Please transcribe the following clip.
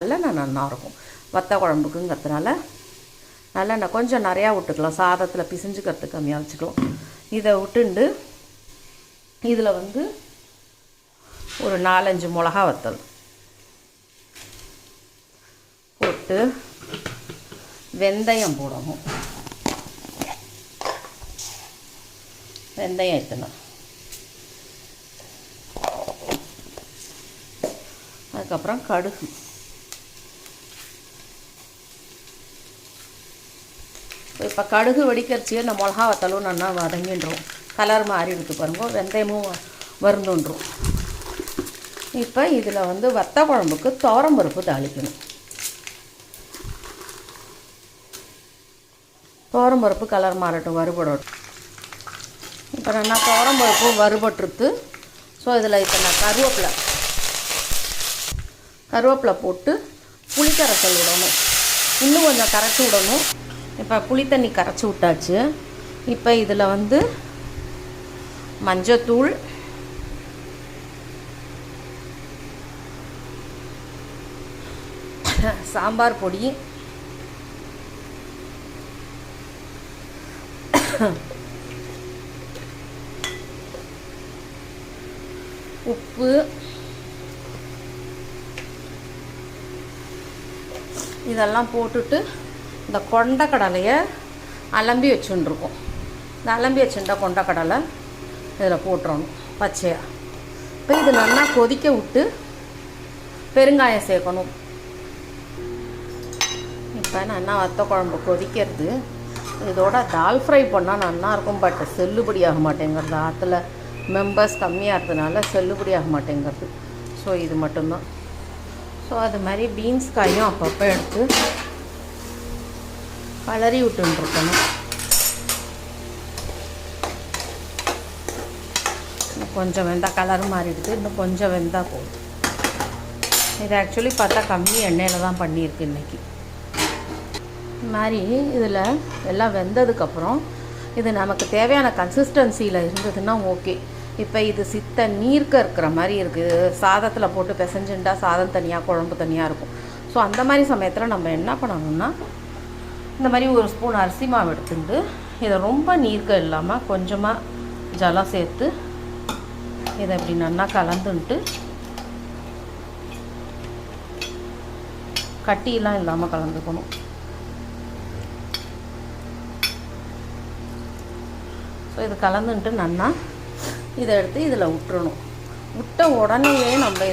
நல்லெண்ணெய் நல்லாயிருக்கும் வத்த குழம்புக்குங்கிறதுனால நல்லெண்ணெய் கொஞ்சம் நிறையா விட்டுக்கலாம். சாதத்தில் பிசிஞ்சுக்கிறதுக்கு கம்மியாக வச்சுக்கலாம். இதை விட்டுண்டு இதில் வந்து ஒரு 4-5 மிளகா வத்தல் போட்டு வெந்தயம் போடணும். வெந்தயம் ஏற்றணும். அதுக்கப்புறம் கடுகு, இப்போ கடுகு வெடிக்கிறச்சியே இந்த மிளகா வத்தலும் நல்லா வதங்கின்றோம். கலர் மாறி எடுத்து பாருங்க, வெந்தயமும் வருந்துன்றோம். இப்போ இதில் வந்து வத்த குழம்புக்கு துவரம்பருப்பு தாளிக்கணும். துவரம்பருப்பு கலர் மாறட்டும், வறுபடட்டும். இப்போ நல்லா துவரம்பருப்பு வறுபட்டுருத்து. ஸோ இதில் இப்போ நான் கருவேப்பிலை போட்டு புளிக்கரைசல் விடணும். இன்னும் கொஞ்சம் கரைச்சி விடணும். இப்போ புளி தண்ணி கரைச்சி விட்டாச்சு. இப்போ இதில் வந்து மஞ்சத்தூள், சாம்பார் பொடி, உப்பு, இதெல்லாம் போட்டுட்டு இந்த கொண்டக்கடலையை அலம்பி வச்சுருக்கோம். இந்த அலம்பி வச்சுருந்த கொண்டக்கடலை இதில் போட்டுறணும் பச்சையாக. இப்போ இது நல்லா கொதிக்க விட்டு பெருங்காயம் சேர்க்கணும். இப்போ நல்லா வத்த குழம்பு கொதிக்கிறது. இதோட தால் ஃப்ரை பண்ணால் நல்லாயிருக்கும். பட் செல்லுபடி ஆக மாட்டேங்கிறது. ஆற்றுல மெம்பர்ஸ் கம்மியாக இருந்ததுனால செல்லுபடி ஆக மாட்டேங்கிறது. ஸோ இது மட்டும்தான். ஸோ அது மாதிரி பீன்ஸ் காயும் அப்பப்போ எடுத்து கலரி விட்டுருக்கணும். கொஞ்சம் வெந்தால் கலர் மாறிடுது. இன்னும் கொஞ்சம் வெந்தால் போதும். இது ஆக்சுவலி பார்த்தா கம்மி எண்ணெயில் தான் பண்ணியிருக்கு இன்றைக்கி. இது மாதிரி இதில் எல்லாம் வெந்ததுக்கப்புறம் இது நமக்கு தேவையான கன்சிஸ்டன்சியில் இருந்ததுன்னா ஓகே. இப்போ இது நீர்க்க இருக்கிற மாதிரி இருக்குது. சாதத்தில் போட்டு பிசைஞ்சுண்டா சாதம் தனியாக குழம்பு தனியாக இருக்கும். ஸோ அந்த மாதிரி சமயத்தில் நம்ம என்ன பண்ணணும்னா இந்த மாதிரி ஒரு ஸ்பூன் அரிசி மாவு எடுத்துட்டு இதை ரொம்ப நீர்க்க இல்லாமல் கொஞ்சமாக ஜலம் சேர்த்து இதை இப்படி நல்லா கலந்துன்ட்டு கட்டியெல்லாம் இல்லாமல் கலந்துக்கணும். ஸோ இது கலந்துன்ட்டு நல்லா இதை எடுத்து இதில் விட்டுறணும். விட்ட உடனேயே நம்ம